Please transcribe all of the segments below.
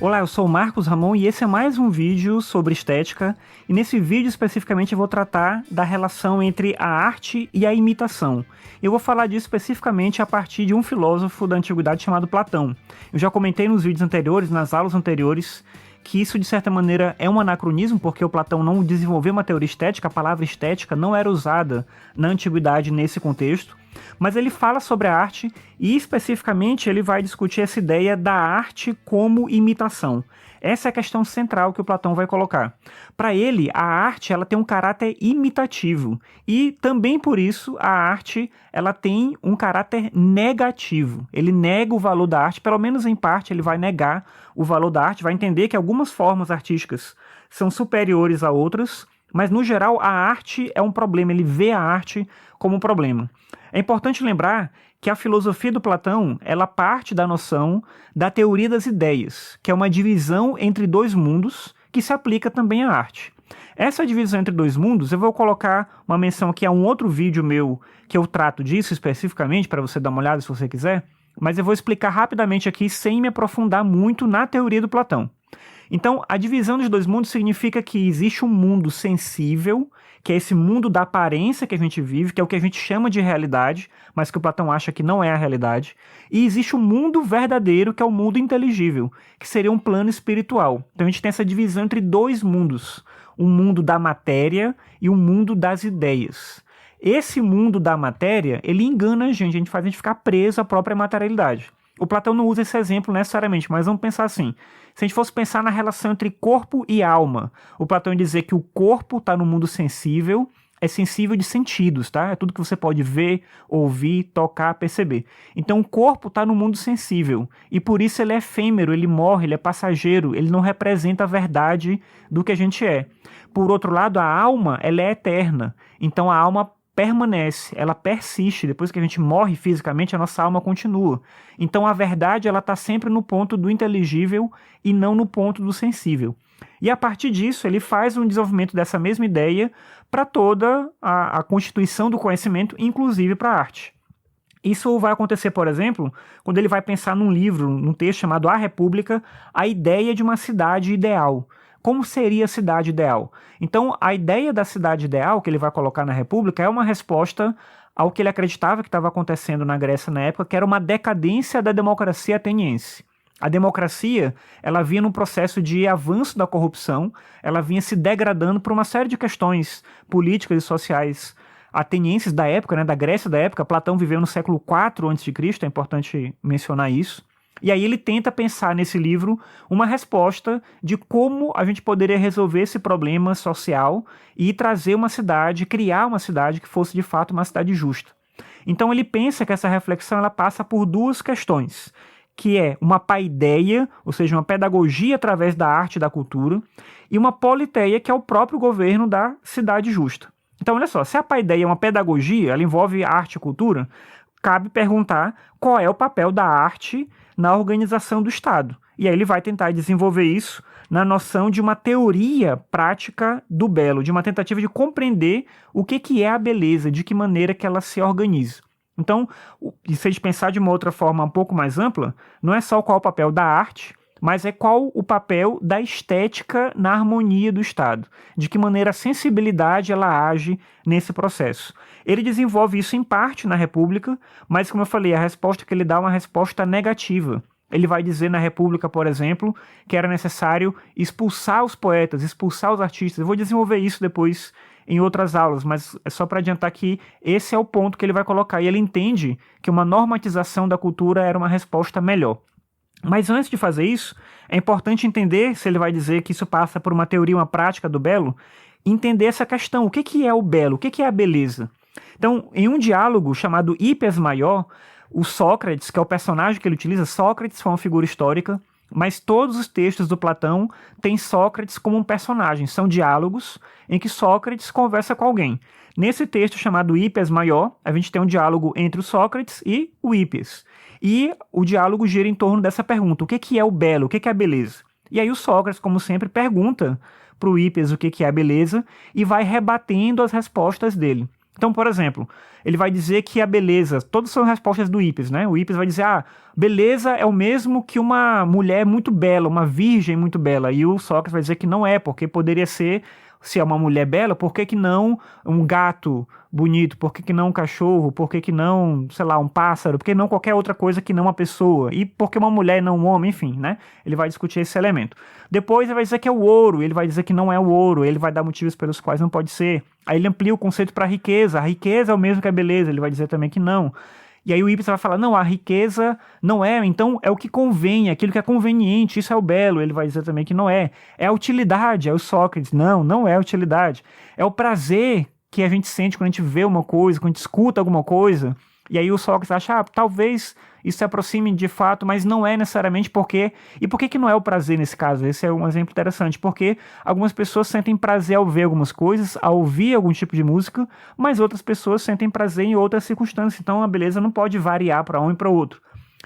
Olá, eu sou o Marcos Ramon e esse é mais um vídeo sobre estética. E nesse vídeo especificamente eu vou tratar da relação entre a arte e a imitação. Eu vou falar disso especificamente a partir de um filósofo da antiguidade chamado Platão. Eu já comentei nos vídeos anteriores, nas aulas anteriores, que isso de certa maneira é um anacronismo, porque o Platão não desenvolveu uma teoria estética, a palavra estética não era usada na antiguidade nesse contexto, mas ele fala sobre a arte e especificamente ele vai discutir essa ideia da arte como imitação. Essa é a questão central que o Platão vai colocar. Para ele, a arte ela tem um caráter imitativo e também por isso a arte ela tem um caráter negativo. Ele nega o valor da arte, pelo menos em parte ele vai negar o valor da arte, vai entender que algumas formas artísticas são superiores a outras, mas no geral a arte é um problema, ele vê a arte como um problema. É importante lembrar que a filosofia do Platão, ela parte da noção da teoria das ideias, que é uma divisão entre dois mundos que se aplica também à arte. Essa divisão entre dois mundos, eu vou colocar uma menção aqui a um outro vídeo meu que eu trato disso especificamente, para você dar uma olhada se você quiser, mas eu vou explicar rapidamente aqui sem me aprofundar muito na teoria do Platão. Então, a divisão dos dois mundos significa que existe um mundo sensível, que é esse mundo da aparência que a gente vive, que é o que a gente chama de realidade, mas que o Platão acha que não é a realidade. E existe um mundo verdadeiro, que é o mundo inteligível, que seria um plano espiritual. Então a gente tem essa divisão entre dois mundos, um mundo da matéria e um mundo das ideias. Esse mundo da matéria, ele engana a gente faz a gente ficar preso à própria materialidade. O Platão não usa esse exemplo necessariamente, mas vamos pensar assim. Se a gente fosse pensar na relação entre corpo e alma, o Platão ia dizer que o corpo está no mundo sensível, é sensível de sentidos, tá? É tudo que você pode ver, ouvir, tocar, perceber. Então o corpo está no mundo sensível, e por isso ele é efêmero, ele morre, ele é passageiro, ele não representa a verdade do que a gente é. Por outro lado, a alma, ela é eterna, então a alma permanece, ela persiste. Depois que a gente morre fisicamente, a nossa alma continua. Então a verdade ela está sempre no ponto do inteligível e não no ponto do sensível. E a partir disso ele faz um desenvolvimento dessa mesma ideia para toda a constituição do conhecimento, inclusive para a arte. Isso vai acontecer, por exemplo, quando ele vai pensar num livro, num texto chamado A República, a ideia de uma cidade ideal. Como seria a cidade ideal? Então, a ideia da cidade ideal que ele vai colocar na República é uma resposta ao que ele acreditava que estava acontecendo na Grécia na época, que era uma decadência da democracia ateniense. A democracia, ela vinha num processo de avanço da corrupção, ela vinha se degradando por uma série de questões políticas e sociais atenienses da época, né, da Grécia da época. Platão viveu no século IV a.C., é importante mencionar isso. E aí ele tenta pensar nesse livro uma resposta de como a gente poderia resolver esse problema social e trazer uma cidade, criar uma cidade que fosse de fato uma cidade justa. Então ele pensa que essa reflexão ela passa por duas questões, que é uma paideia, ou seja, uma pedagogia através da arte e da cultura, e uma politeia, que é o próprio governo da cidade justa. Então olha só, se a paideia é uma pedagogia, ela envolve arte e cultura, cabe perguntar qual é o papel da arte na organização do Estado. E aí ele vai tentar desenvolver isso na noção de uma teoria prática do belo, de uma tentativa de compreender o que é a beleza, de que maneira que ela se organiza. Então, se a gente pensar de uma outra forma um pouco mais ampla, não é só qual o papel da arte, mas é qual o papel da estética na harmonia do Estado, de que maneira a sensibilidade ela age nesse processo. Ele desenvolve isso em parte na República, mas como eu falei, a resposta que ele dá é uma resposta negativa. Ele vai dizer na República, por exemplo, que era necessário expulsar os poetas, expulsar os artistas. Eu vou desenvolver isso depois em outras aulas, mas é só para adiantar que esse é o ponto que ele vai colocar. E ele entende que uma normatização da cultura era uma resposta melhor. Mas antes de fazer isso, é importante entender, se ele vai dizer que isso passa por uma teoria, uma prática do belo, entender essa questão, o que é o belo, o que é a beleza? Então, em um diálogo chamado Hipias Maior, o Sócrates, que é o personagem que ele utiliza, Sócrates foi uma figura histórica, mas todos os textos do Platão têm Sócrates como um personagem, são diálogos em que Sócrates conversa com alguém. Nesse texto chamado Hipias Maior, a gente tem um diálogo entre o Sócrates e o Hipias. E o diálogo gira em torno dessa pergunta, o que é o belo, o que é a beleza? E aí o Sócrates, como sempre, pergunta para o Hipias o que é a beleza e vai rebatendo as respostas dele. Então, por exemplo, ele vai dizer que a beleza, todas são respostas do Hippes, né? O Hippes vai dizer, beleza é o mesmo que uma mulher muito bela, uma virgem muito bela. E o Sócrates vai dizer que não é, porque poderia ser, se é uma mulher bela, por que que não um gato bonito? Por que que não um cachorro? Por que que não, sei lá, um pássaro? Por que não qualquer outra coisa que não uma pessoa? E por que uma mulher e não um homem? Enfim, né? Ele vai discutir esse elemento. Depois ele vai dizer que é o ouro, ele vai dizer que não é o ouro, ele vai dar motivos pelos quais não pode ser. Aí ele amplia o conceito para a riqueza é o mesmo que a beleza, ele vai dizer também que não. E aí o Hippes vai falar, não, a riqueza não é, então é o que convém, aquilo que é conveniente, isso é o belo, ele vai dizer também que não é. É a utilidade, é o Sócrates, não é a utilidade. É o prazer que a gente sente quando a gente vê uma coisa, quando a gente escuta alguma coisa, e aí o Sócrates acha, talvez isso se aproxime de fato, mas não é necessariamente porque... E por que que não é o prazer nesse caso? Esse é um exemplo interessante, porque algumas pessoas sentem prazer ao ver algumas coisas, ao ouvir algum tipo de música, mas outras pessoas sentem prazer em outras circunstâncias, então a beleza não pode variar para um e para o outro.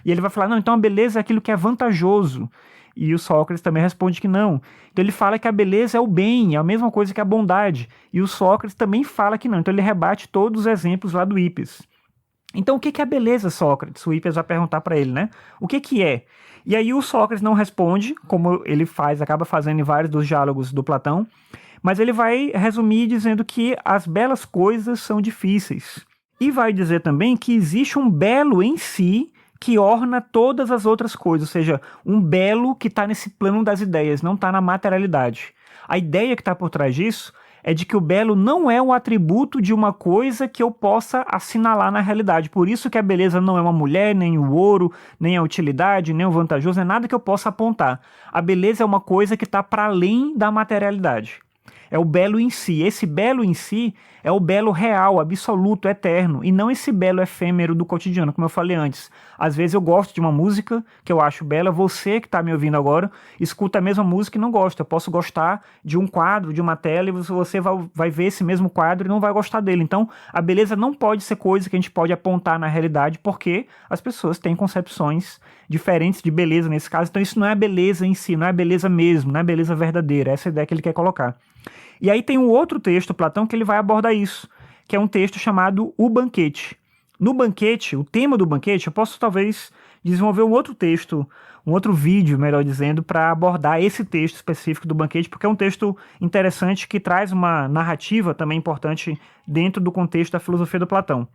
E ele vai falar, não, então a beleza é aquilo que é vantajoso. E o Sócrates também responde que não. Então ele fala que a beleza é o bem, é a mesma coisa que a bondade. E o Sócrates também fala que não. Então ele rebate todos os exemplos lá do Hippes. Então o que é beleza, Sócrates? O Hippes vai perguntar para ele, né? O que é? E aí o Sócrates não responde, como ele acaba fazendo em vários dos diálogos do Platão, mas ele vai resumir dizendo que as belas coisas são difíceis. E vai dizer também que existe um belo em si que orna todas as outras coisas, ou seja, um belo que está nesse plano das ideias, não está na materialidade. A ideia que está por trás disso é de que o belo não é um atributo de uma coisa que eu possa assinalar na realidade. Por isso que a beleza não é uma mulher, nem o ouro, nem a utilidade, nem o vantajoso, é nada que eu possa apontar. A beleza é uma coisa que está para além da materialidade. É o belo em si. Esse belo em si é o belo real, absoluto, eterno, e não esse belo efêmero do cotidiano, como eu falei antes. Às vezes eu gosto de uma música que eu acho bela, você que está me ouvindo agora, escuta a mesma música e não gosta. Eu posso gostar de um quadro, de uma tela, e você vai ver esse mesmo quadro e não vai gostar dele. Então, a beleza não pode ser coisa que a gente pode apontar na realidade, porque as pessoas têm concepções diferentes de beleza nesse caso. Então, isso não é a beleza em si, não é a beleza mesmo, não é a beleza verdadeira. Essa é a ideia que ele quer colocar. E aí tem um outro texto, Platão, que ele vai abordar isso, que é um texto chamado O Banquete. No banquete, o tema do banquete, eu posso talvez desenvolver um outro texto, um outro vídeo, melhor dizendo, para abordar esse texto específico do banquete, porque é um texto interessante que traz uma narrativa também importante dentro do contexto da filosofia do Platão.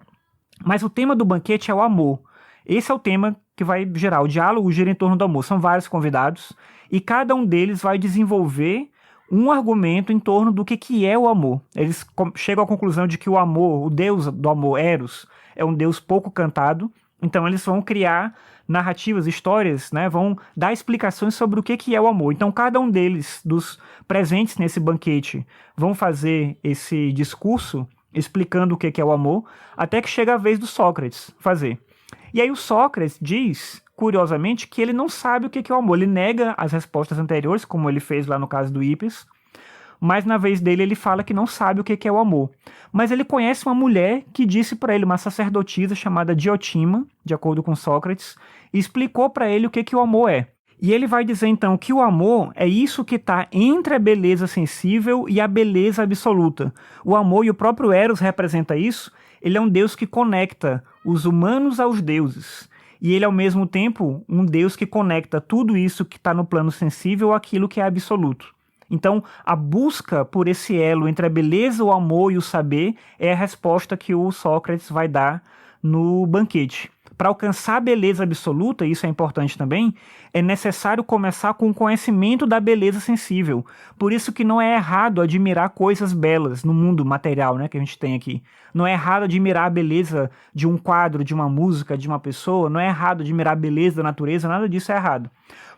Mas o tema do banquete é o amor. Esse é o tema que vai gerar, o diálogo gira em torno do amor. São vários convidados e cada um deles vai desenvolver um argumento em torno do que é o amor. Eles chegam à conclusão de que o amor, o deus do amor, Eros, é um deus pouco cantado. Então eles vão criar narrativas, histórias, né? Vão dar explicações sobre o que é o amor. Então cada um deles, dos presentes nesse banquete, vão fazer esse discurso explicando o que é o amor, até que chega a vez do Sócrates fazer. E aí o Sócrates diz, curiosamente, que ele não sabe o que é o amor. Ele nega as respostas anteriores, como ele fez lá no caso do Hippes, mas na vez dele ele fala que não sabe o que é o amor. Mas ele conhece uma mulher que disse para ele, uma sacerdotisa chamada Diotima, de acordo com Sócrates, e explicou para ele o que o amor é. E ele vai dizer então que o amor é isso que está entre a beleza sensível e a beleza absoluta. O amor, e o próprio Eros representa isso, ele é um deus que conecta os humanos aos deuses. E ele, ao mesmo tempo, um deus que conecta tudo isso que está no plano sensível àquilo que é absoluto. Então, a busca por esse elo entre a beleza, o amor e o saber é a resposta que o Sócrates vai dar no banquete. Para alcançar a beleza absoluta, isso é importante também, é necessário começar com o conhecimento da beleza sensível. Por isso que não é errado admirar coisas belas no mundo material, né, que a gente tem aqui. Não é errado admirar a beleza de um quadro, de uma música, de uma pessoa. Não é errado admirar a beleza da natureza, nada disso é errado.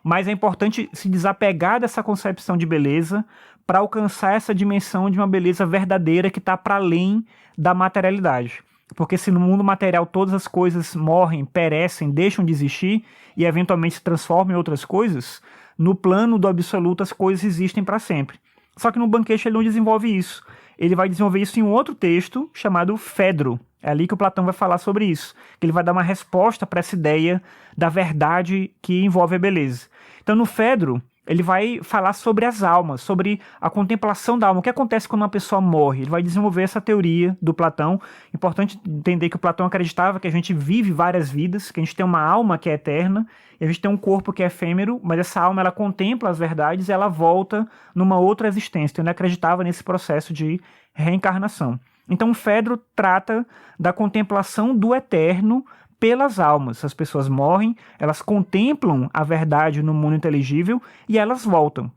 Mas é importante se desapegar dessa concepção de beleza para alcançar essa dimensão de uma beleza verdadeira que está para além da materialidade. Porque se no mundo material todas as coisas morrem, perecem, deixam de existir e eventualmente se transformam em outras coisas, no plano do absoluto as coisas existem para sempre. Só que no banquete ele não desenvolve isso. Ele vai desenvolver isso em um outro texto chamado Fedro. É ali que o Platão vai falar sobre isso. Que ele vai dar uma resposta para essa ideia da verdade que envolve a beleza. Então no Fedro, ele vai falar sobre as almas, sobre a contemplação da alma, o que acontece quando uma pessoa morre. Ele vai desenvolver essa teoria do Platão. Importante entender que o Platão acreditava que a gente vive várias vidas, que a gente tem uma alma que é eterna, e a gente tem um corpo que é efêmero, mas essa alma ela contempla as verdades e ela volta numa outra existência. Então ele acreditava nesse processo de reencarnação. Então o Fedro trata da contemplação do eterno pelas almas. As pessoas morrem, elas contemplam a verdade no mundo inteligível e elas voltam.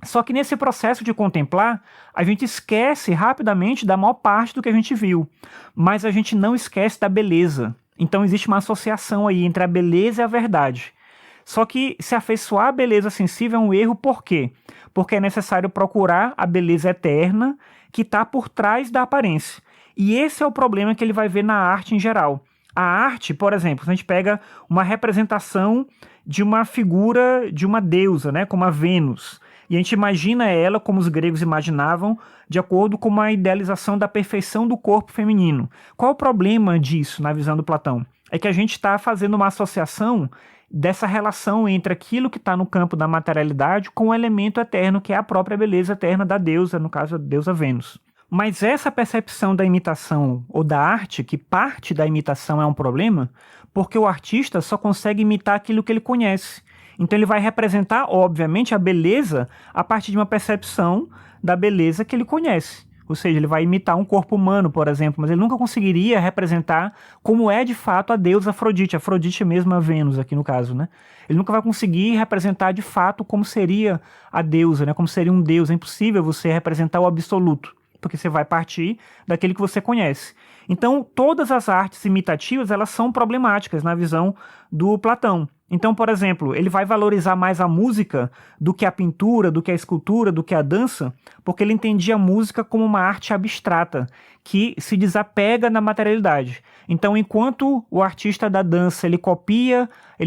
Só que nesse processo de contemplar, a gente esquece rapidamente da maior parte do que a gente viu, mas a gente não esquece da beleza. Então existe uma associação aí entre a beleza e a verdade. Só que se afeiçoar à beleza sensível é um erro, por quê? Porque é necessário procurar a beleza eterna que está por trás da aparência. E esse é o problema que ele vai ver na arte em geral. A arte, por exemplo, se a gente pega uma representação de uma figura de uma deusa, né, como a Vênus, e a gente imagina ela, como os gregos imaginavam, de acordo com uma idealização da perfeição do corpo feminino. Qual o problema disso na visão do Platão? É que a gente está fazendo uma associação dessa relação entre aquilo que está no campo da materialidade com o elemento eterno, que é a própria beleza eterna da deusa, no caso a deusa Vênus. Mas essa percepção da imitação ou da arte, que parte da imitação é um problema, porque o artista só consegue imitar aquilo que ele conhece. Então ele vai representar, obviamente, a beleza a partir de uma percepção da beleza que ele conhece. Ou seja, ele vai imitar um corpo humano, por exemplo, mas ele nunca conseguiria representar como é de fato a deusa Afrodite mesmo a Vênus aqui no caso, né? Ele nunca vai conseguir representar de fato como seria a deusa, né? Como seria um deus. É impossível você representar o absoluto, porque você vai partir daquele que você conhece. Então, todas as artes imitativas, elas são problemáticas na visão do Platão. Então, por exemplo, ele vai valorizar mais a música do que a pintura, do que a escultura, do que a dança, porque ele entendia a música como uma arte abstrata, que se desapega na materialidade. Então, enquanto o artista da dança, ele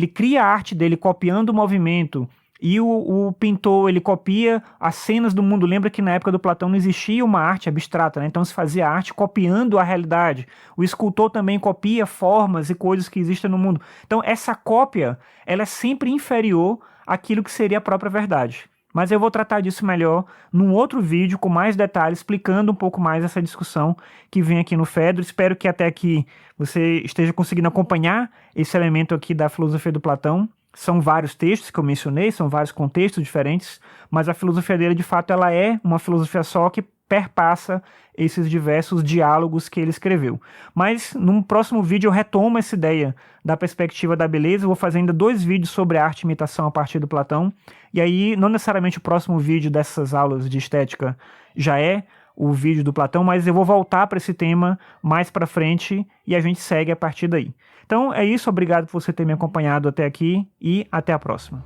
cria a arte dele copiando o movimento, e o pintor, ele copia as cenas do mundo. Lembra que na época do Platão não existia uma arte abstrata, né? Então se fazia arte copiando a realidade. O escultor também copia formas e coisas que existem no mundo. Então essa cópia, ela é sempre inferior àquilo que seria a própria verdade. Mas eu vou tratar disso melhor num outro vídeo, com mais detalhes, explicando um pouco mais essa discussão que vem aqui no Fedro. Espero que até aqui você esteja conseguindo acompanhar esse elemento aqui da filosofia do Platão. São vários textos que eu mencionei, são vários contextos diferentes, mas a filosofia dele, de fato, ela é uma filosofia só que perpassa esses diversos diálogos que ele escreveu. Mas, num próximo vídeo, eu retomo essa ideia da perspectiva da beleza. Eu vou fazer ainda 2 vídeos sobre arte e imitação a partir do Platão. E aí, não necessariamente o próximo vídeo dessas aulas de estética já é o vídeo do Platão, mas eu vou voltar para esse tema mais para frente e a gente segue a partir daí. Então é isso, obrigado por você ter me acompanhado até aqui e até a próxima.